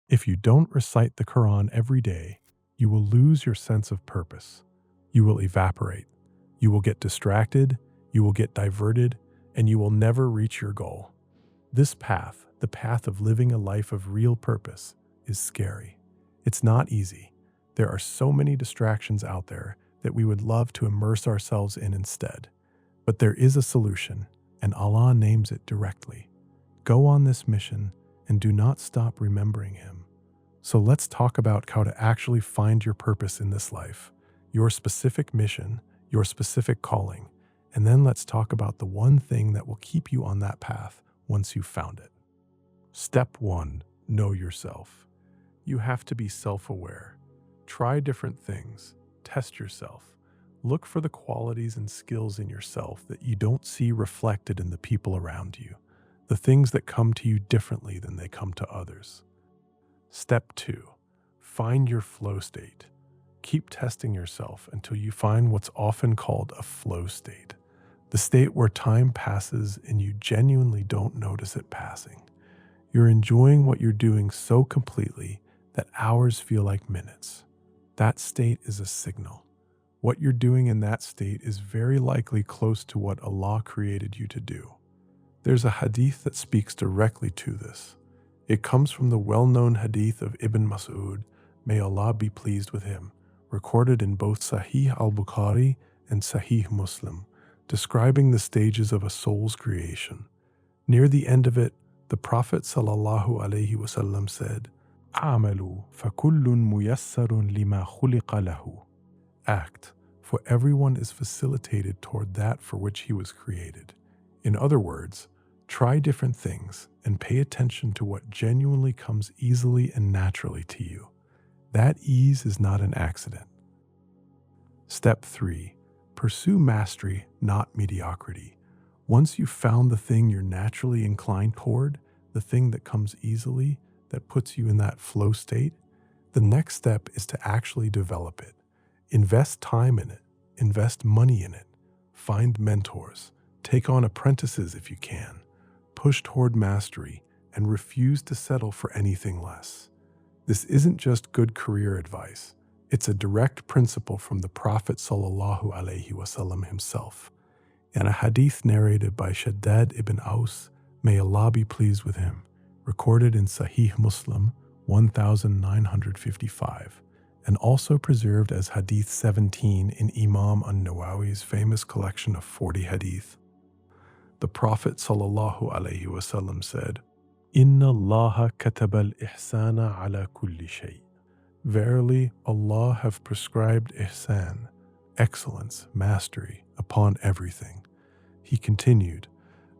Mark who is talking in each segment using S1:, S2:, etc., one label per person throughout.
S1: If you don't recite the Qur'an every day, you will lose your sense of purpose. You will evaporate. You will get distracted. You will get diverted, and you will never reach your goal. This path, the path of living a life of real purpose, is scary. It's not easy. There are so many distractions out there that we would love to immerse ourselves in instead. But there is a solution, and Allah names it directly. Go on this mission and do not stop remembering Him. So let's talk about how to actually find your purpose in this life, your specific mission, your specific calling, and then let's talk about the one thing that will keep you on that path once you've found it. Step 1. Know yourself. You have to be self-aware. Try different things. Test yourself. Look for the qualities and skills in yourself that you don't see reflected in the people around you, the things that come to you differently than they come to others. Step 2. Find your flow state. Keep testing yourself until you find what's often called a flow state, the state where time passes and you genuinely don't notice it passing. You're enjoying what you're doing so completely that hours feel like minutes. That state is a signal. What you're doing in that state is very likely close to what Allah created you to do. There's a hadith that speaks directly to this. It comes from the well-known hadith of Ibn Mas'ud, may Allah be pleased with him, recorded in both Sahih al-Bukhari and Sahih Muslim, describing the stages of a soul's creation. Near the end of it, the Prophet ﷺ said, "A'malu fakullun muyassarun lima khuliqa lahu." Act, for everyone is facilitated toward that for which he was created. In other words, try different things and pay attention to what genuinely comes easily and naturally to you. That ease is not an accident. Step 3. Pursue mastery, not mediocrity. Once you've found the thing you're naturally inclined toward, the thing that comes easily, that puts you in that flow state, the next step is to actually develop it. Invest time in it. Invest money in it. Find mentors. Take on apprentices if you can. Push toward mastery and refuse to settle for anything less. This isn't just good career advice. It's a direct principle from the Prophet ﷺ himself. In a hadith narrated by Shaddad ibn Aus, may Allah be pleased with him, recorded in Sahih Muslim 1955, and also preserved as Hadith 17 in Imam an-Nawawi's famous collection of 40 hadith. The Prophet ﷺ said, "Inna Allaha kataba al-ihsana ala kulli shay." Verily, Allah have prescribed ihsan, excellence, mastery, upon everything. He continued,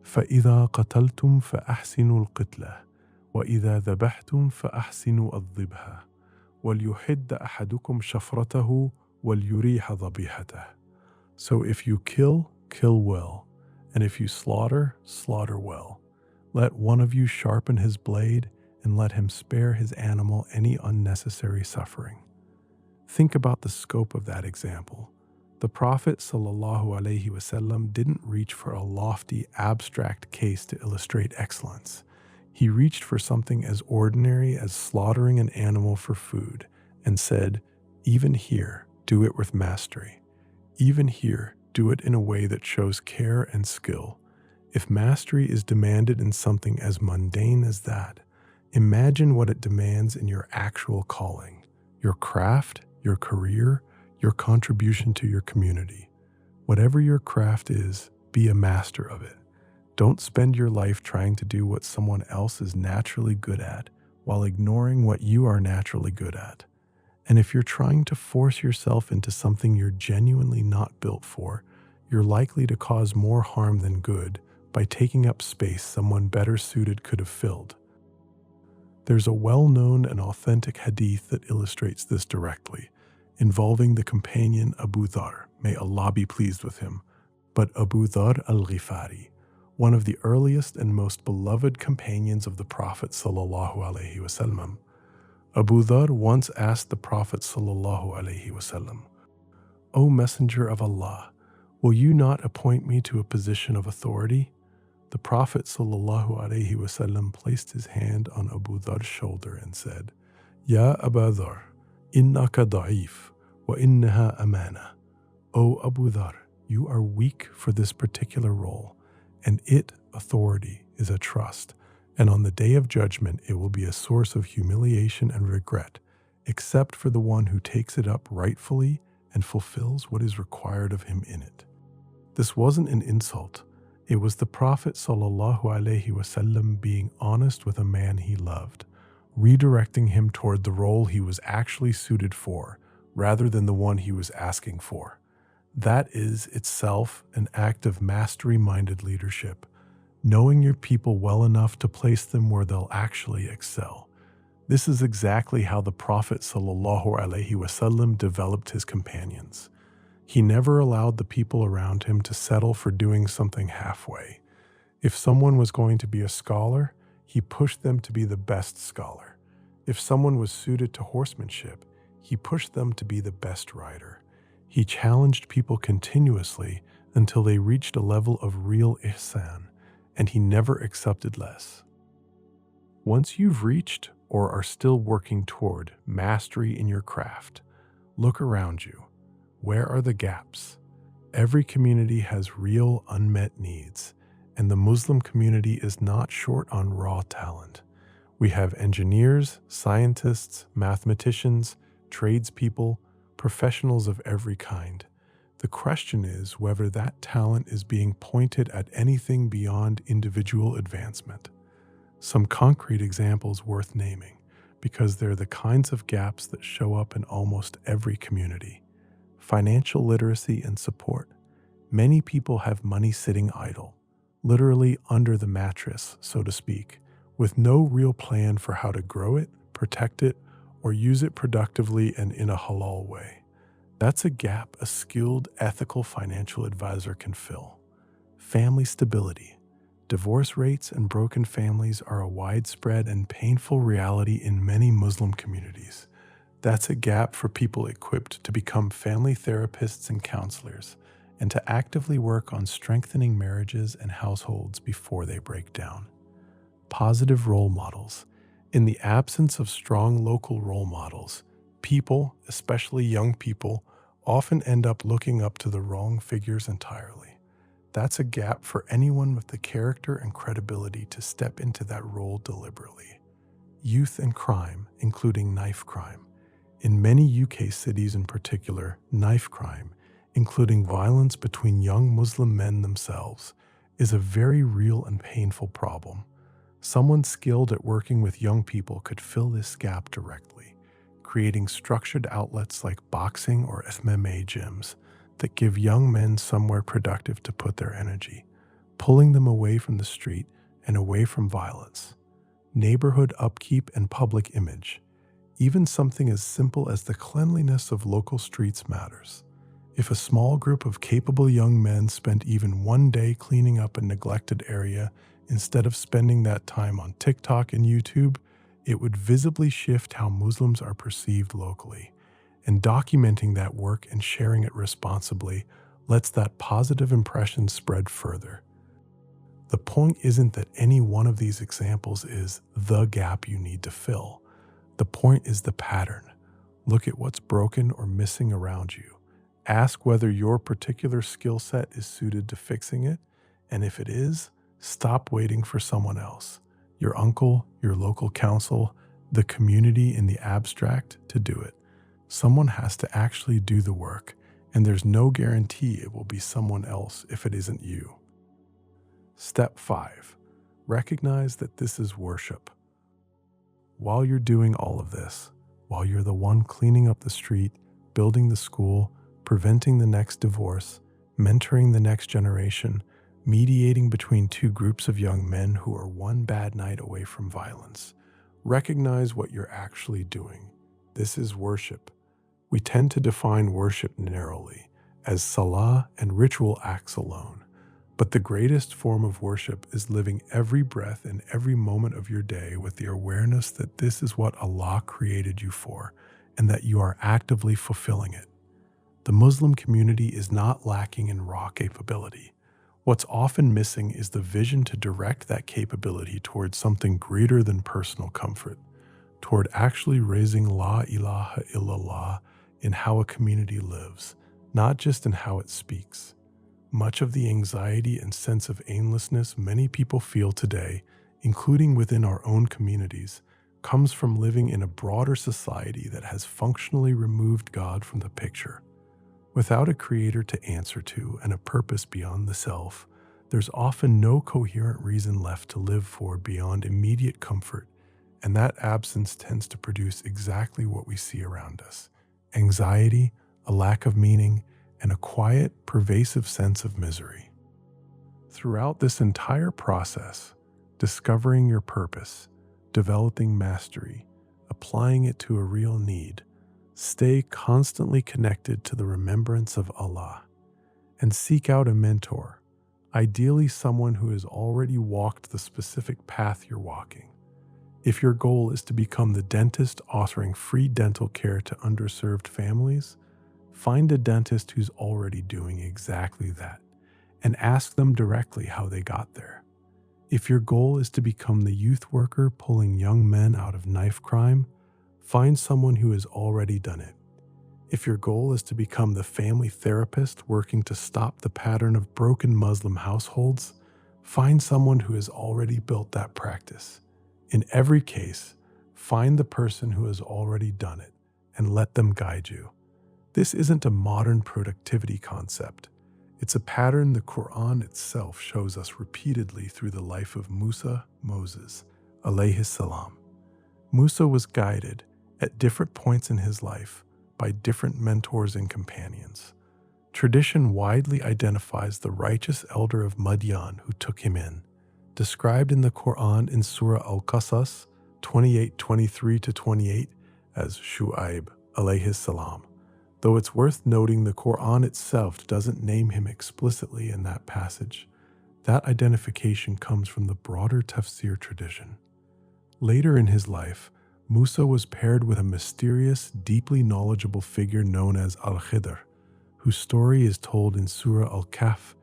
S1: فَإِذَا قَتَلْتُمْ فَأَحْسِنُوا الْقِتْلَةَ وَإِذَا ذَبَحْتُمْ فَأَحْسِنُوا الذِّبْحَةَ وَلْيُحِدَّ أَحَدُكُمْ شَفْرَتَهُ وَلْيُرِيحَ ذَبِيحَتَهُ. So if you kill, kill well, and if you slaughter, slaughter well. Let one of you sharpen his blade, and let him spare his animal any unnecessary suffering. Think about the scope of that example. The Prophet ﷺ didn't reach for a lofty, abstract case to illustrate excellence. He reached for something as ordinary as slaughtering an animal for food and said, even here, do it with mastery. Even here, do it in a way that shows care and skill. If mastery is demanded in something as mundane as that, imagine what it demands in your actual calling, your craft, your career, your contribution to your community. Whatever your craft is, be a master of it. Don't spend your life trying to do what someone else is naturally good at while ignoring what you are naturally good at. And if you're trying to force yourself into something you're genuinely not built for, you're likely to cause more harm than good by taking up space someone better suited could have filled. There's a well-known and authentic hadith that illustrates this directly, involving the companion Abu Dharr, may Allah be pleased with him, but Abu Dharr al-Ghifari, one of the earliest and most beloved companions of the Prophet ﷺ. Abu Dharr once asked the Prophet ﷺ, "O Messenger of Allah, will you not appoint me to a position of authority?" The Prophet ﷺ placed his hand on Abu Dharr's shoulder and said, Ya Abu Dharr, innaka da'if, wa innaha amana. O Abu Dharr, you are weak for this particular role, and authority, is a trust, and on the day of judgment it will be a source of humiliation and regret, except for the one who takes it up rightfully and fulfills what is required of him in it. This wasn't an insult. It was the Prophet ﷺ being honest with a man he loved, redirecting him toward the role he was actually suited for, rather than the one he was asking for. That is itself an act of mastery-minded leadership, knowing your people well enough to place them where they'll actually excel. This is exactly how the Prophet ﷺ developed his companions. He never allowed the people around him to settle for doing something halfway. If someone was going to be a scholar, he pushed them to be the best scholar. If someone was suited to horsemanship, he pushed them to be the best rider. He challenged people continuously until they reached a level of real Ihsan, and he never accepted less. Once you've reached or are still working toward mastery in your craft, look around you. Where are the gaps? Every community has real unmet needs, and the Muslim community is not short on raw talent. We have engineers, scientists, mathematicians, tradespeople, professionals of every kind. The question is whether that talent is being pointed at anything beyond individual advancement. Some concrete examples worth naming, because they're the kinds of gaps that show up in almost every community. Financial literacy and support. Many people have money sitting idle, literally under the mattress, so to speak, with no real plan for how to grow it, protect it, or use it productively and in a halal way. That's a gap a skilled, ethical financial advisor can fill. Family stability. Divorce rates and broken families are a widespread and painful reality in many Muslim communities. That's a gap for people equipped to become family therapists and counselors, and to actively work on strengthening marriages and households before they break down. Positive role models. In the absence of strong local role models, people, especially young people, often end up looking up to the wrong figures entirely. That's a gap for anyone with the character and credibility to step into that role deliberately. Youth and crime, including knife crime. In many UK cities in particular, knife crime, including violence between young Muslim men themselves, is a very real and painful problem. Someone skilled at working with young people could fill this gap directly, creating structured outlets like boxing or MMA gyms that give young men somewhere productive to put their energy, pulling them away from the street and away from violence. Neighborhood upkeep and public image. Even something as simple as the cleanliness of local streets matters. If a small group of capable young men spent even one day cleaning up a neglected area instead of spending that time on TikTok and YouTube, it would visibly shift how Muslims are perceived locally. And documenting that work and sharing it responsibly lets that positive impression spread further. The point isn't that any one of these examples is the gap you need to fill. The point is the pattern. Look at what's broken or missing around you. Ask whether your particular skill set is suited to fixing it, and if it is, stop waiting for someone else, your uncle, your local council, the community in the abstract, to do it. Someone has to actually do the work, and there's no guarantee it will be someone else if it isn't you. Step 5. Recognize that this is worship. While you're doing all of this, while you're the one cleaning up the street, building the school, preventing the next divorce, mentoring the next generation, mediating between two groups of young men who are one bad night away from violence, recognize what you're actually doing. This is worship. We tend to define worship narrowly, as salah and ritual acts alone. But the greatest form of worship is living every breath and every moment of your day with the awareness that this is what Allah created you for, and that you are actively fulfilling it. The Muslim community is not lacking in raw capability. What's often missing is the vision to direct that capability towards something greater than personal comfort, toward actually raising La ilaha illallah in how a community lives, not just in how it speaks. Much of the anxiety and sense of aimlessness many people feel today, including within our own communities, comes from living in a broader society that has functionally removed God from the picture. Without a creator to answer to and a purpose beyond the self, there's often no coherent reason left to live for beyond immediate comfort, and that absence tends to produce exactly what we see around us: anxiety, a lack of meaning, and a quiet, pervasive sense of misery. Throughout this entire process, discovering your purpose, developing mastery, applying it to a real need, stay constantly connected to the remembrance of Allah, and seek out a mentor, ideally someone who has already walked the specific path you're walking. If your goal is to become the dentist offering free dental care to underserved families, find a dentist who's already doing exactly that, and ask them directly how they got there. If your goal is to become the youth worker pulling young men out of knife crime, find someone who has already done it. If your goal is to become the family therapist working to stop the pattern of broken Muslim households, find someone who has already built that practice. In every case, find the person who has already done it and let them guide you. This isn't a modern productivity concept. It's a pattern the Qur'an itself shows us repeatedly through the life of Moses, alayhi salam. Musa was guided at different points in his life by different mentors and companions. Tradition widely identifies the righteous elder of Madian who took him in, described in the Qur'an in Surah Al-Qasas 28:23-28 as Shu'aib alayhi salam. Though it's worth noting the Qur'an itself doesn't name him explicitly in that passage, that identification comes from the broader tafsir tradition. Later in his life, Musa was paired with a mysterious, deeply knowledgeable figure known as Al-Khidr, whose story is told in Surah Al-Kahf.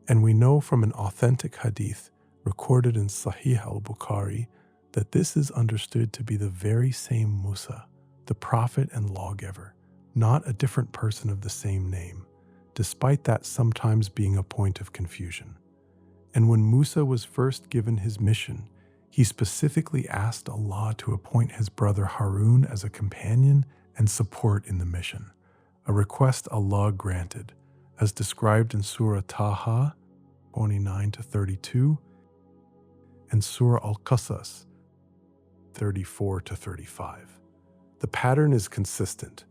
S1: And we know from an authentic hadith recorded in Sahih al-Bukhari that this is understood to be the very same Musa, the prophet and lawgiver, not a different person of the same name, despite that sometimes being a point of confusion. And when Musa was first given his mission, he specifically asked Allah to appoint his brother Harun as a companion and support in the mission, a request Allah granted, as described in Surah Taha 29-32 and Surah Al-Qasas 34-35. The pattern is consistent.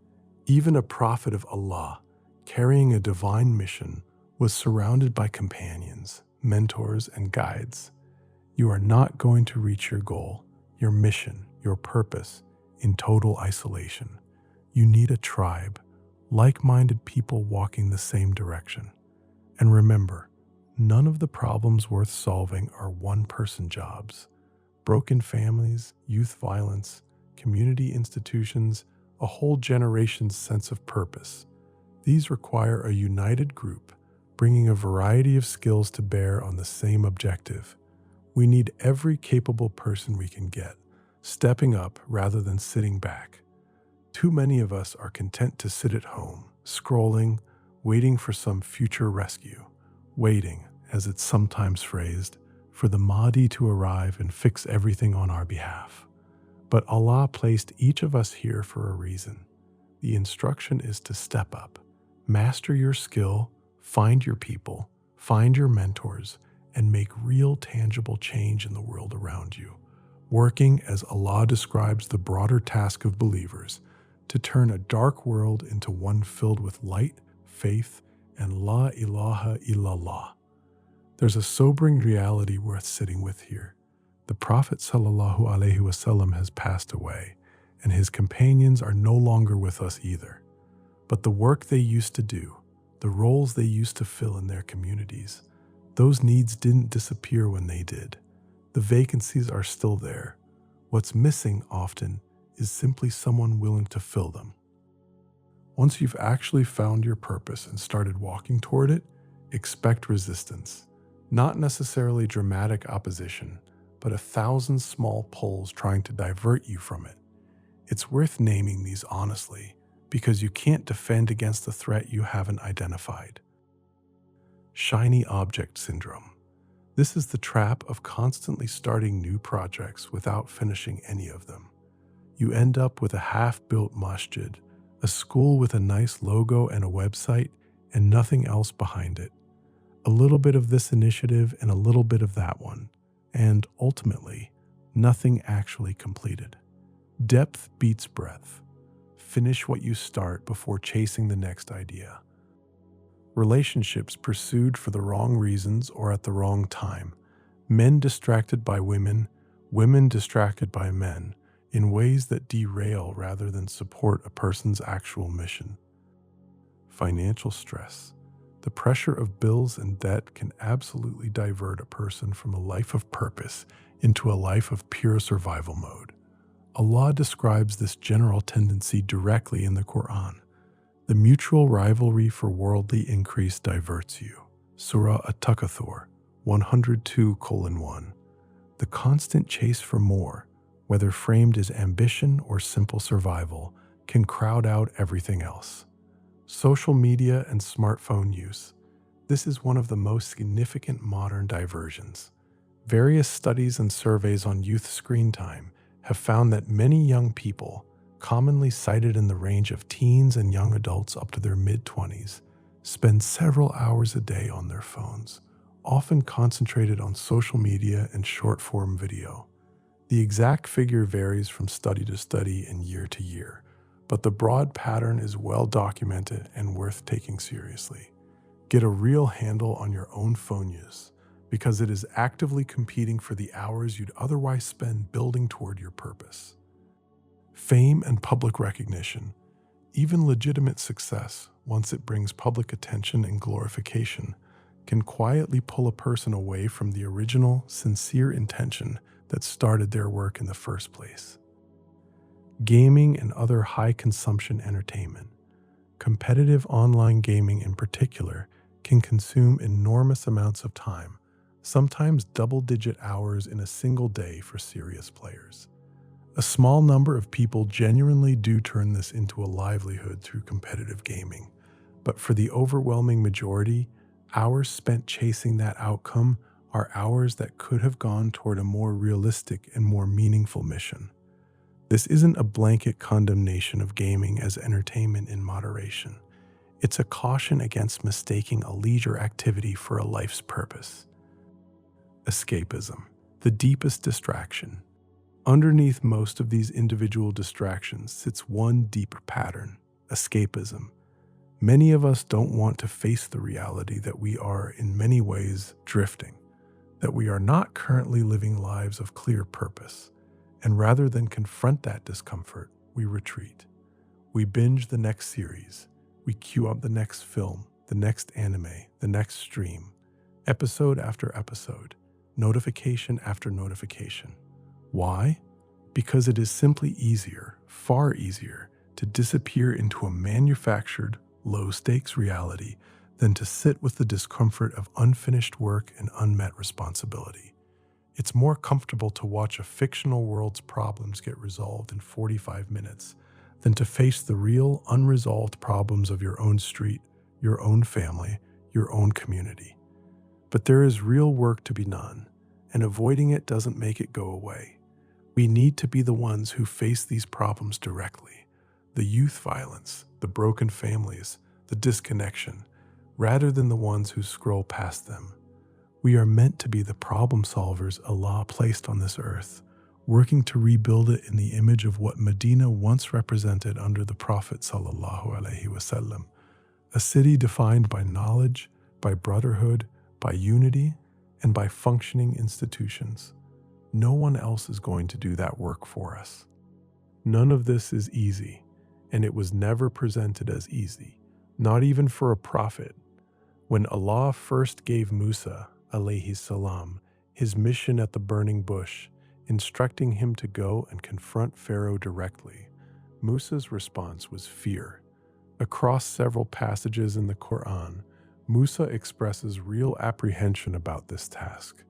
S1: Even a prophet of Allah, carrying a divine mission, was surrounded by companions, mentors, and guides. You are not going to reach your goal, your mission, your purpose in total isolation. You need a tribe, like-minded people walking the same direction. And remember, none of the problems worth solving are one-person jobs. Broken families, youth violence, community institutions, a whole generation's sense of purpose. These require a united group, bringing a variety of skills to bear on the same objective. We need every capable person we can get, stepping up rather than sitting back. Too many of us are content to sit at home, scrolling, waiting for some future rescue, waiting, as it's sometimes phrased, for the Mahdi to arrive and fix everything on our behalf. But Allah placed each of us here for a reason. The instruction is to step up, master your skill, find your people, find your mentors, and make real tangible change in the world around you, working as Allah describes the broader task of believers, to turn a dark world into one filled with light, faith, and La ilaha illallah. There's a sobering reality worth sitting with here. The Prophet ﷺ has passed away, and his companions are no longer with us either. But the work they used to do, the roles they used to fill in their communities, those needs didn't disappear when they did. The vacancies are still there. What's missing often is simply someone willing to fill them. Once you've actually found your purpose and started walking toward it, expect resistance. Not necessarily dramatic opposition, but 1,000 small pulls trying to divert you from it. It's worth naming these honestly, because you can't defend against the threat you haven't identified. Shiny object syndrome. This is the trap of constantly starting new projects without finishing any of them. You end up with a half-built masjid, a school with a nice logo and a website, and nothing else behind it. A little bit of this initiative and a little bit of that one, and ultimately, nothing actually completed. Depth beats breadth. Finish what you start before chasing the next idea. Relationships pursued for the wrong reasons or at the wrong time. Men distracted by women, women distracted by men, in ways that derail rather than support a person's actual mission. Financial stress. The pressure of bills and debt can absolutely divert a person from a life of purpose into a life of pure survival mode. Allah describes this general tendency directly in the Qur'an. The mutual rivalry for worldly increase diverts you. Surah At-Takathur 102:1. The constant chase for more, whether framed as ambition or simple survival, can crowd out everything else. Social media and smartphone use. This is one of the most significant modern diversions. Various studies and surveys on youth screen time have found that many young people, commonly cited in the range of teens and young adults up to their mid-20s, spend several hours a day on their phones, often concentrated on social media and short-form video. The exact figure varies from study to study and year to year, but the broad pattern is well documented and worth taking seriously. Get a real handle on your own phone use, because it is actively competing for the hours you'd otherwise spend building toward your purpose. Fame and public recognition. Even legitimate success, once it brings public attention and glorification, can quietly pull a person away from the original, sincere intention that started their work in the first place. Gaming and other high-consumption entertainment. Competitive online gaming in particular can consume enormous amounts of time, sometimes double-digit hours in a single day for serious players. A small number of people genuinely do turn this into a livelihood through competitive gaming, but for the overwhelming majority, hours spent chasing that outcome are hours that could have gone toward a more realistic and more meaningful mission. This isn't a blanket condemnation of gaming as entertainment in moderation. It's a caution against mistaking a leisure activity for a life's purpose. Escapism, the deepest distraction. Underneath most of these individual distractions sits one deeper pattern: escapism. Many of us don't want to face the reality that we are, in many ways, drifting, that we are not currently living lives of clear purpose, and rather than confront that discomfort, we retreat. We binge the next series, we queue up the next film, the next anime, the next stream, episode after episode, notification after notification. Why? Because it is simply easier, far easier, to disappear into a manufactured, low-stakes reality than to sit with the discomfort of unfinished work and unmet responsibility. It's more comfortable to watch a fictional world's problems get resolved in 45 minutes than to face the real, unresolved problems of your own street, your own family, your own community. But there is real work to be done, and avoiding it doesn't make it go away. We need to be the ones who face these problems directly. The youth violence, the broken families, the disconnection, rather than the ones who scroll past them. We are meant to be the problem solvers Allah placed on this earth, working to rebuild it in the image of what Medina once represented under the Prophet ﷺ, a city defined by knowledge, by brotherhood, by unity, and by functioning institutions. No one else is going to do that work for us. None of this is easy, and it was never presented as easy, not even for a prophet. When Allah first gave Musa, alayhi salam, his mission at the burning bush, instructing him to go and confront Pharaoh directly, Musa's response was fear. Across several passages in the Qur'an, Musa expresses real apprehension about this task.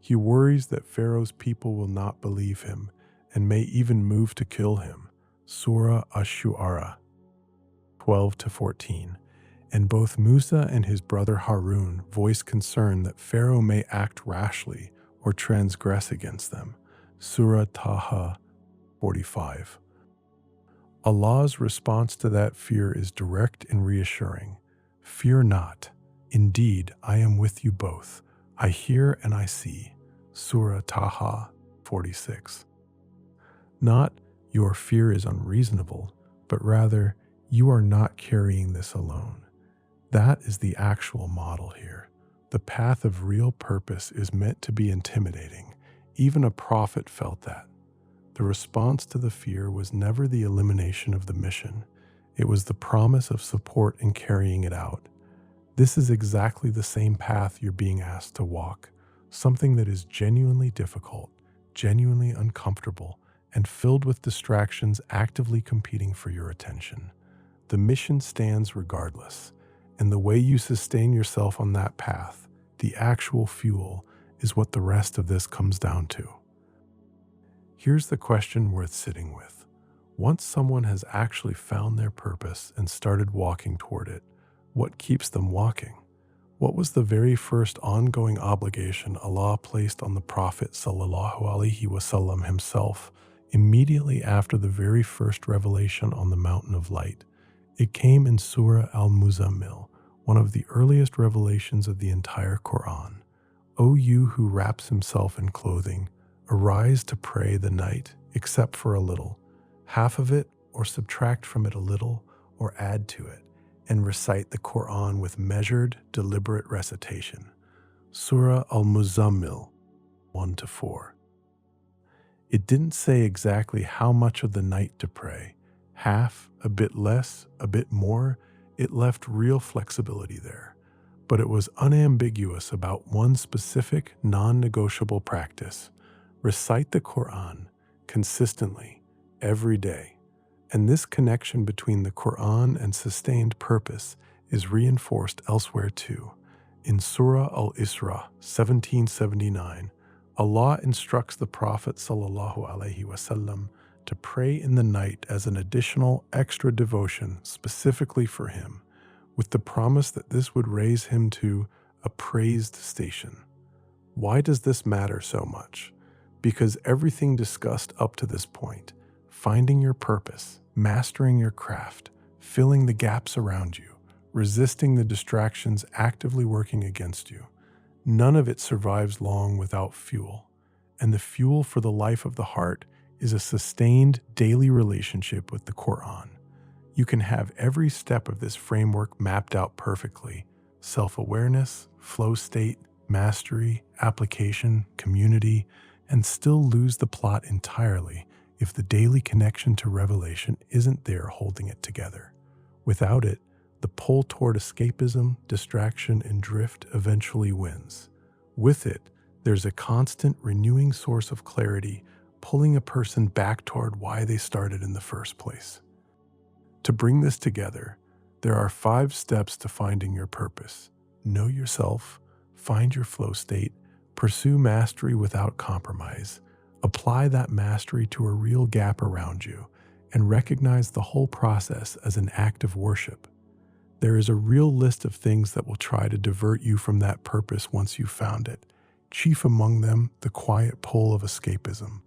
S1: He worries that Pharaoh's people will not believe him and may even move to kill him. Surah Ash-Shu'ara 12-14. And both Musa and his brother Harun voice concern that Pharaoh may act rashly or transgress against them. Surah Taha 45. Allah's response to that fear is direct and reassuring. Fear not. Indeed, I am with you both. I hear and I see. Surah Taha 46. Not your fear is unreasonable, but rather you are not carrying this alone. That is the actual model here. The path of real purpose is meant to be intimidating. Even a prophet felt that. The response to the fear was never the elimination of the mission. It was the promise of support in carrying it out. This is exactly the same path you're being asked to walk, something that is genuinely difficult, genuinely uncomfortable, and filled with distractions actively competing for your attention. The mission stands regardless, and the way you sustain yourself on that path, the actual fuel, is what the rest of this comes down to. Here's the question worth sitting with. Once someone has actually found their purpose and started walking toward it, what keeps them walking? What was the very first ongoing obligation Allah placed on the Prophet ﷺ himself immediately after the very first revelation on the Mountain of Light? It came in Surah Al-Muzammil, one of the earliest revelations of the entire Qur'an. O you who wraps himself in clothing, arise to pray the night, except for a little, half of it, or subtract from it a little, or add to it, and recite the Qur'an with measured, deliberate recitation. Surah Al-Muzammil 1-4. It didn't say exactly how much of the night to pray. Half, a bit less, a bit more. It left real flexibility there. But it was unambiguous about one specific, non-negotiable practice. Recite the Qur'an consistently, every day. And this connection between the Qur'an and sustained purpose is reinforced elsewhere too. In Surah Al-Isra 1779, Allah instructs the Prophet ﷺ to pray in the night as an additional extra devotion specifically for him, with the promise that this would raise him to a praised station. Why does this matter so much? Because everything discussed up to this point, finding your purpose, mastering your craft, filling the gaps around you, resisting the distractions actively working against you, none of it survives long without fuel. And the fuel for the life of the heart is a sustained daily relationship with the Qur'an. You can have every step of this framework mapped out perfectly: self-awareness, flow state, mastery, application, community, and still lose the plot entirely if the daily connection to revelation isn't there holding it together. Without it, the pull toward escapism, distraction, and drift eventually wins. With it, there's a constant renewing source of clarity, pulling a person back toward why they started in the first place. To bring this together, there are 5 steps to finding your purpose. Know yourself, find your flow state, pursue mastery without compromise, apply that mastery to a real gap around you, and recognize the whole process as an act of worship. There is a real list of things that will try to divert you from that purpose once you've found it, chief among them the quiet pull of escapism.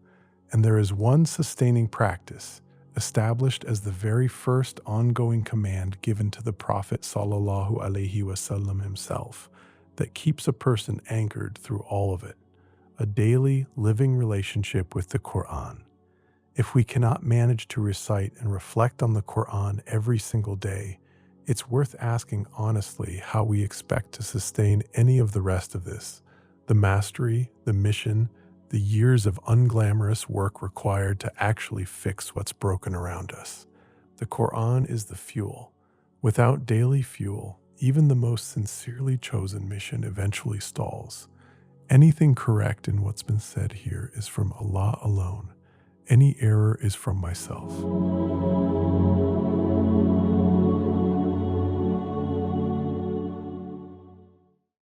S1: And there is one sustaining practice, established as the very first ongoing command given to the Prophet ﷺ himself, that keeps a person anchored through all of it: a daily, living relationship with the Qur'an. If we cannot manage to recite and reflect on the Qur'an every single day, it's worth asking honestly how we expect to sustain any of the rest of this: the mastery, the mission, the years of unglamorous work required to actually fix what's broken around us. The Qur'an is the fuel. Without daily fuel, even the most sincerely chosen mission eventually stalls. Anything correct in what's been said here is from Allah alone. Any error is from myself.